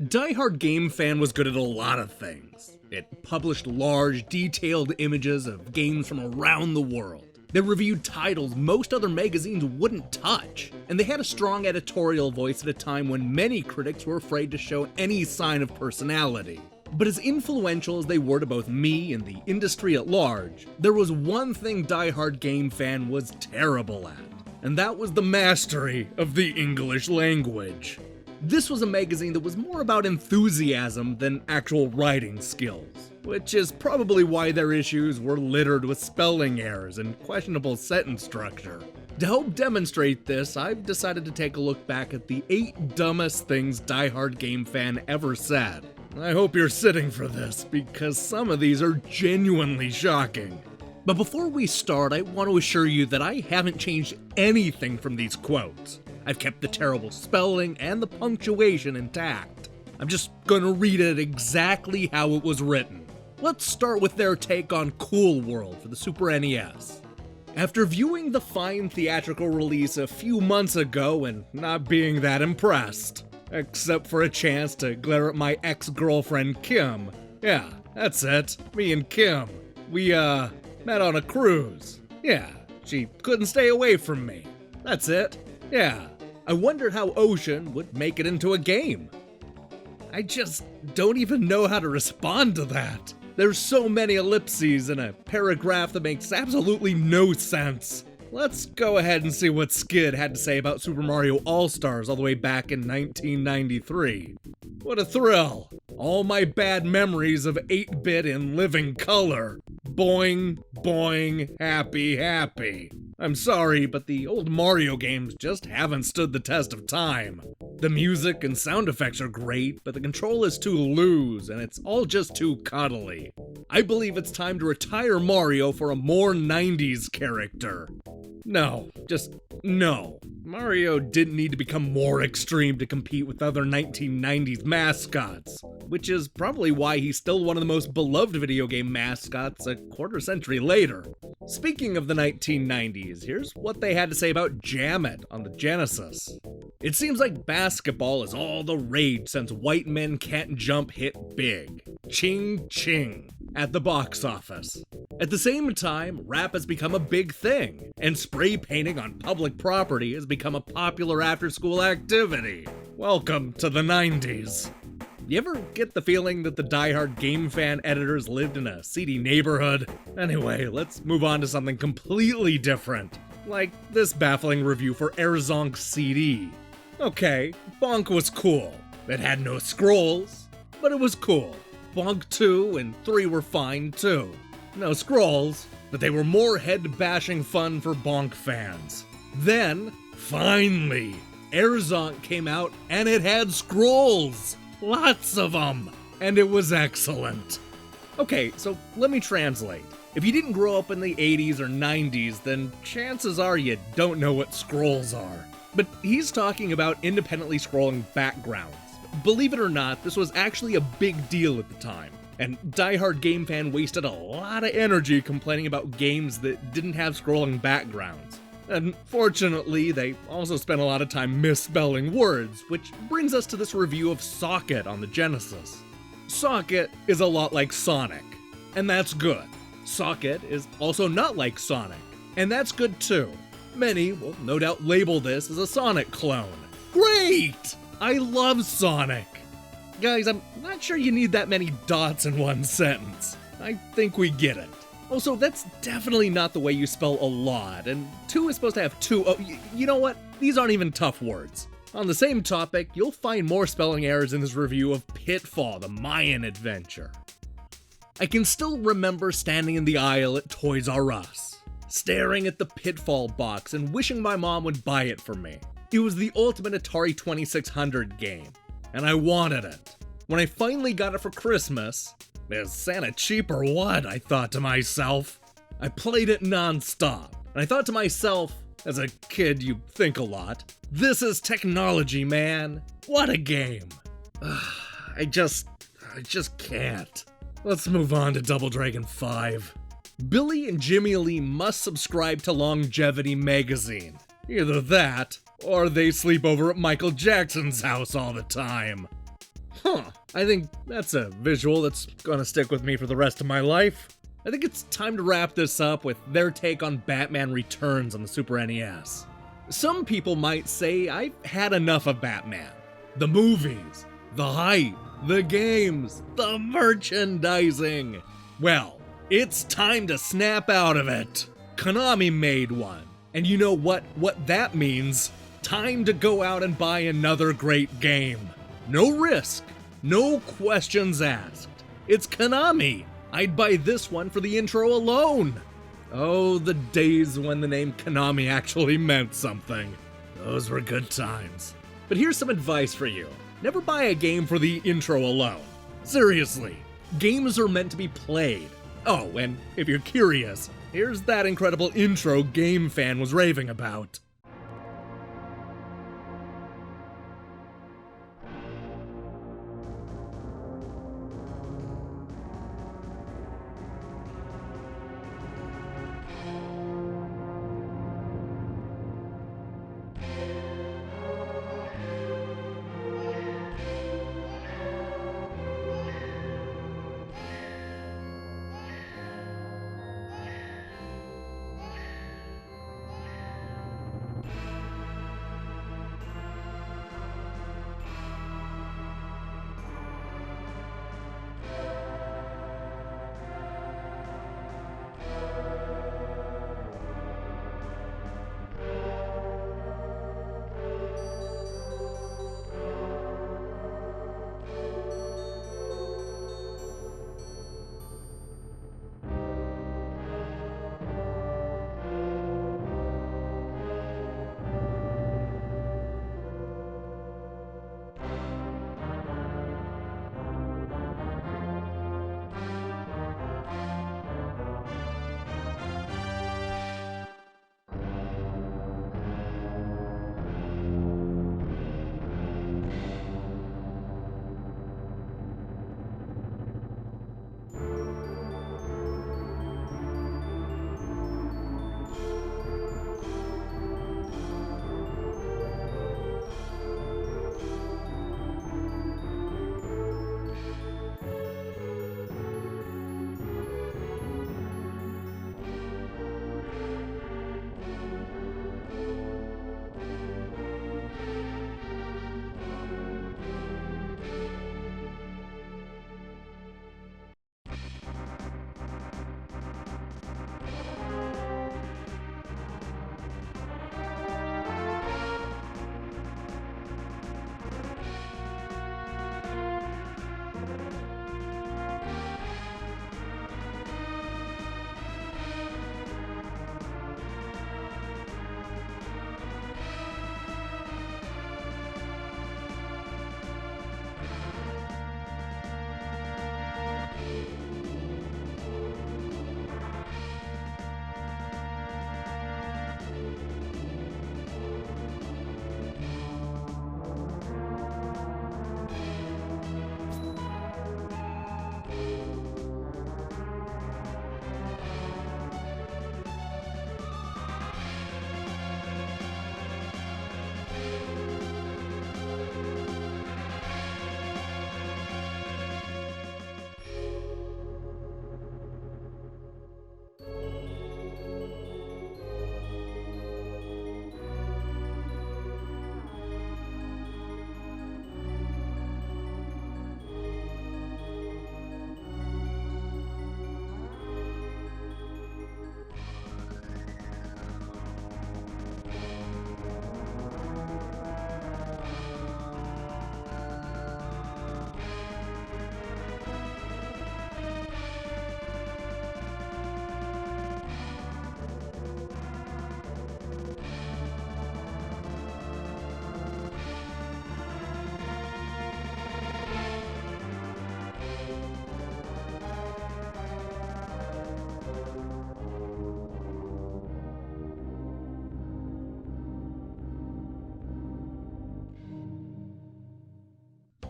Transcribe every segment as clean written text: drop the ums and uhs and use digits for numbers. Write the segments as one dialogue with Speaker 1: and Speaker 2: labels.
Speaker 1: Die Hard Game Fan was good at a lot of things. It published large, detailed images of games from around the world. They reviewed titles most other magazines wouldn't touch, and they had a strong editorial voice at a time when many critics were afraid to show any sign of personality. But as influential as they were to both me and the industry at large, there was one thing Die Hard Game Fan was terrible at, and that was the mastery of the English language. This was a magazine that was more about enthusiasm than actual writing skills, which is probably why their issues were littered with spelling errors and questionable sentence structure. To help demonstrate this, I've decided to take a look back at the 8 dumbest things Die Hard Game Fan ever said. I hope you're sitting for this, because some of these are genuinely shocking. But before we start, I want to assure you that I haven't changed anything from these quotes. I've kept the terrible spelling and the punctuation intact. I'm just gonna read it exactly how it was written. Let's start with their take on Cool World for the Super NES. After viewing the fine theatrical release a few months ago and not being that impressed, except for a chance to glare at my ex-girlfriend Kim. Yeah, that's it, me and Kim. We, met on a cruise. Yeah, she couldn't stay away from me. That's it. Yeah. I wondered how Ocean would make it into a game. I just don't even know how to respond to that. There's so many ellipses in a paragraph that makes absolutely no sense. Let's go ahead and see what Skid had to say about Super Mario All-Stars all the way back in 1993. What a thrill. All my bad memories of 8-bit in living color. Boing, boing, happy, happy. I'm sorry, but the old Mario games just haven't stood the test of time. The music and sound effects are great, but the control is too loose, and it's all just too cuddly. I believe it's time to retire Mario for a more 90s character. No, just no. Mario didn't need to become more extreme to compete with other 1990s mascots, which is probably why he's still one of the most beloved video game mascots a quarter century later. Speaking of the 1990s, here's what they had to say about Jam It on the Genesis. It seems like basketball is all the rage since White Men Can't Jump hit big. Ching ching at the box office. At the same time, rap has become a big thing, and spray painting on public property has become a popular after-school activity. Welcome to the 90s. You ever get the feeling that the Die Hard Game Fan editors lived in a seedy neighborhood? Anyway, let's move on to something completely different, like this baffling review for Airzonk CD. Okay, Bonk was cool. It had no scrolls, but it was cool. Bonk 2 and 3 were fine too. No scrolls, but they were more head-bashing fun for Bonk fans. Then, finally, Airzonk came out and it had scrolls! Lots of them! And it was excellent. Okay, so let me translate. If you didn't grow up in the 80s or 90s, then chances are you don't know what scrolls are. But he's talking about independently scrolling backgrounds. Believe it or not, this was actually a big deal at the time. And Die Hard Game Fan wasted a lot of energy complaining about games that didn't have scrolling backgrounds. Unfortunately, they also spent a lot of time misspelling words, which brings us to this review of Socket on the Genesis. Socket is a lot like Sonic, and that's good. Socket is also not like Sonic, and that's good too. Many will no doubt label this as a Sonic clone. Great! I love Sonic! Guys, I'm not sure you need that many dots in one sentence. I think we get it. Also, that's definitely not the way you spell a lot, and 2 is supposed to have 2. Oh, you know what? These aren't even tough words. On the same topic, you'll find more spelling errors in this review of Pitfall, the Mayan adventure. I can still remember standing in the aisle at Toys R Us, staring at the Pitfall box and wishing my mom would buy it for me. It was the ultimate Atari 2600 game, and I wanted it. When I finally got it for Christmas, is Santa cheap or what? I thought to myself. I played it non-stop, and I thought to myself, as a kid you think a lot, this is technology, man. What a game. I just can't. Let's move on to Double Dragon 5. Billy and Jimmy Lee must subscribe to Longevity magazine. Either that, or they sleep over at Michael Jackson's house all the time. I think that's a visual that's gonna stick with me for the rest of my life. I think it's time to wrap this up with their take on Batman Returns on the Super NES. Some people might say I've had enough of Batman. The movies, the hype, the games, the merchandising. Well, it's time to snap out of it. Konami made one. And you know what that means? Time to go out and buy another great game. No risk, no questions asked. It's Konami. I'd buy this one for the intro alone. Oh, the days when the name Konami actually meant something. Those were good times. But here's some advice for you. Never buy a game for the intro alone. Seriously, games are meant to be played. Oh, and if you're curious, here's that incredible intro Game Fan was raving about.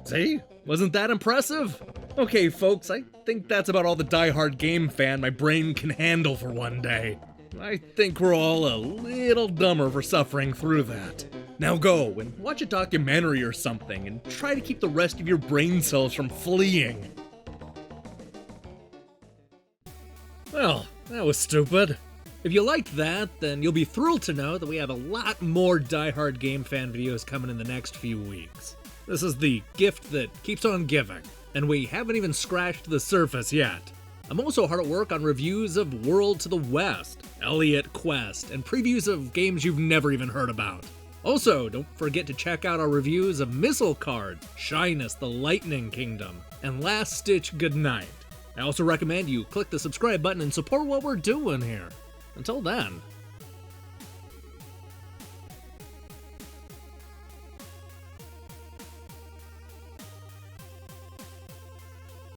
Speaker 1: See? Wasn't that impressive? Okay, folks, I think that's about all the Die-Hard Game Fan my brain can handle for one day. I think we're all a little dumber for suffering through that. Now go and watch a documentary or something and try to keep the rest of your brain cells from fleeing. Well, that was stupid. If you liked that, then you'll be thrilled to know that we have a lot more Die Hard game fan videos coming in the next few weeks. This is the gift that keeps on giving, and we haven't even scratched the surface yet. I'm also hard at work on reviews of World to the West, Elliot Quest, and previews of games you've never even heard about. Also, don't forget to check out our reviews of Missile Card, Shyness, the Lightning Kingdom, and Last Stitch Goodnight. I also recommend you click the subscribe button and support what we're doing here. Until then.